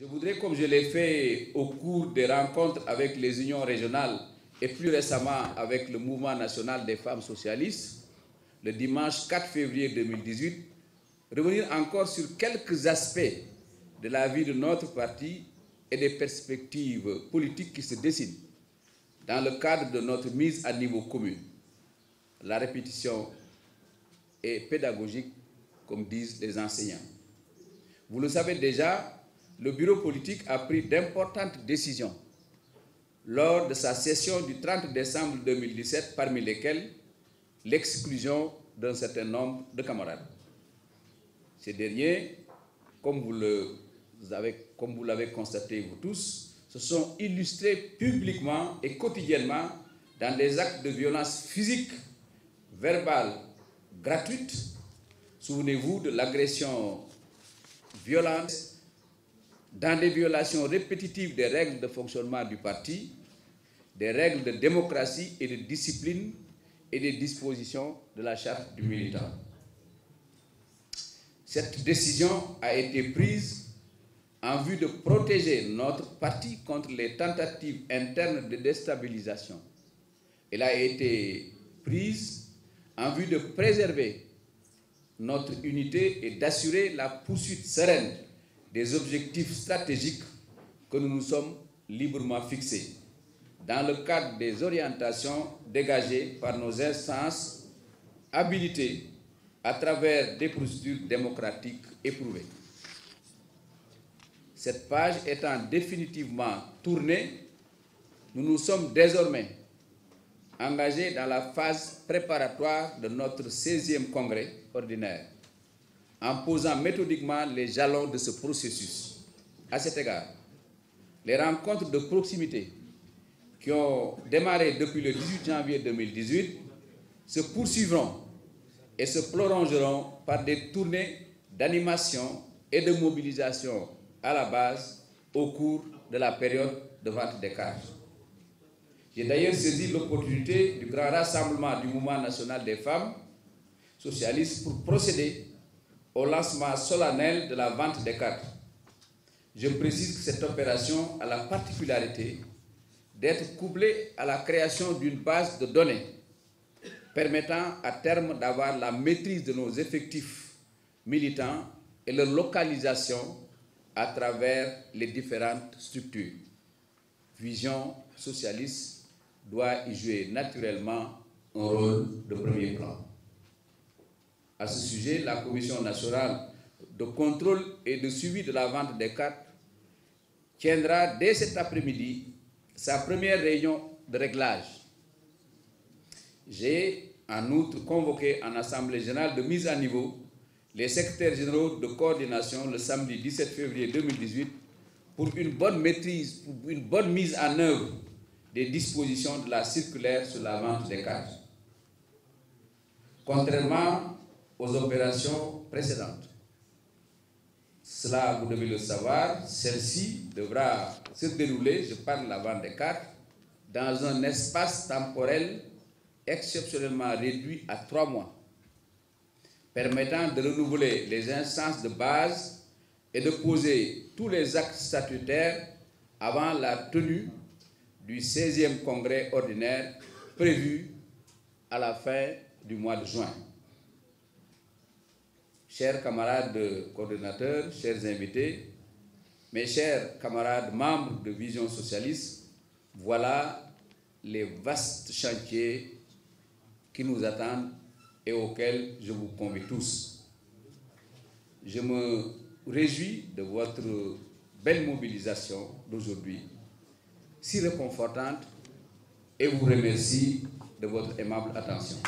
Je voudrais, comme je l'ai fait au cours des rencontres avec les unions régionales et plus récemment avec le Mouvement national des femmes socialistes, le dimanche 4 février 2018, revenir encore sur quelques aspects de la vie de notre parti et des perspectives politiques qui se dessinent dans le cadre de notre mise à niveau commun. La répétition est pédagogique, comme disent les enseignants. Vous le savez déjà, le bureau politique a pris d'importantes décisions lors de sa session du 30 décembre 2017, parmi lesquelles l'exclusion d'un certain nombre de camarades. Ces derniers, comme vous l'avez constaté vous tous, se sont illustrés publiquement et quotidiennement dans des actes de violence physique, verbale, gratuite. Souvenez-vous de l'agression violente, dans des violations répétitives des règles de fonctionnement du parti, des règles de démocratie et de discipline et des dispositions de la charte du militant. Cette décision a été prise en vue de protéger notre parti contre les tentatives internes de déstabilisation. Elle a été prise en vue de préserver notre unité et d'assurer la poursuite sereine des objectifs stratégiques que nous nous sommes librement fixés dans le cadre des orientations dégagées par nos instances habilitées à travers des procédures démocratiques éprouvées. Cette page étant définitivement tournée, nous nous sommes désormais engagés dans la phase préparatoire de notre 16e congrès ordinaire, en posant méthodiquement les jalons de ce processus. À cet égard, les rencontres de proximité qui ont démarré depuis le 18 janvier 2018 se poursuivront et se prolongeront par des tournées d'animation et de mobilisation à la base au cours de la période de vente des cartes. J'ai d'ailleurs saisi l'opportunité du grand rassemblement du Mouvement national des femmes socialistes pour procéder au lancement solennel de la vente des cartes. Je précise que cette opération a la particularité d'être couplée à la création d'une base de données permettant à terme d'avoir la maîtrise de nos effectifs militants et leur localisation à travers les différentes structures. Vision socialiste doit y jouer naturellement un rôle de premier plan. À ce sujet, la Commission nationale de contrôle et de suivi de la vente des cartes tiendra dès cet après-midi sa première réunion de réglage. J'ai en outre convoqué en Assemblée générale de mise à niveau les secrétaires généraux de coordination le samedi 17 février 2018 pour une bonne maîtrise, pour une bonne mise en œuvre des dispositions de la circulaire sur la vente des cartes. Contrairement aux opérations précédentes, cela vous devez le savoir, celle-ci devra se dérouler, je parle de la vente des cartes, dans un espace temporel exceptionnellement réduit à 3 mois, permettant de renouveler les instances de base et de poser tous les actes statutaires avant la tenue du 16e congrès ordinaire prévu à la fin du mois de juin. Chers camarades coordonnateurs, chers invités, mes chers camarades membres de Vision socialiste, voilà les vastes chantiers qui nous attendent et auxquels je vous convie tous. Je me réjouis de votre belle mobilisation d'aujourd'hui, si réconfortante, et vous remercie de votre aimable attention.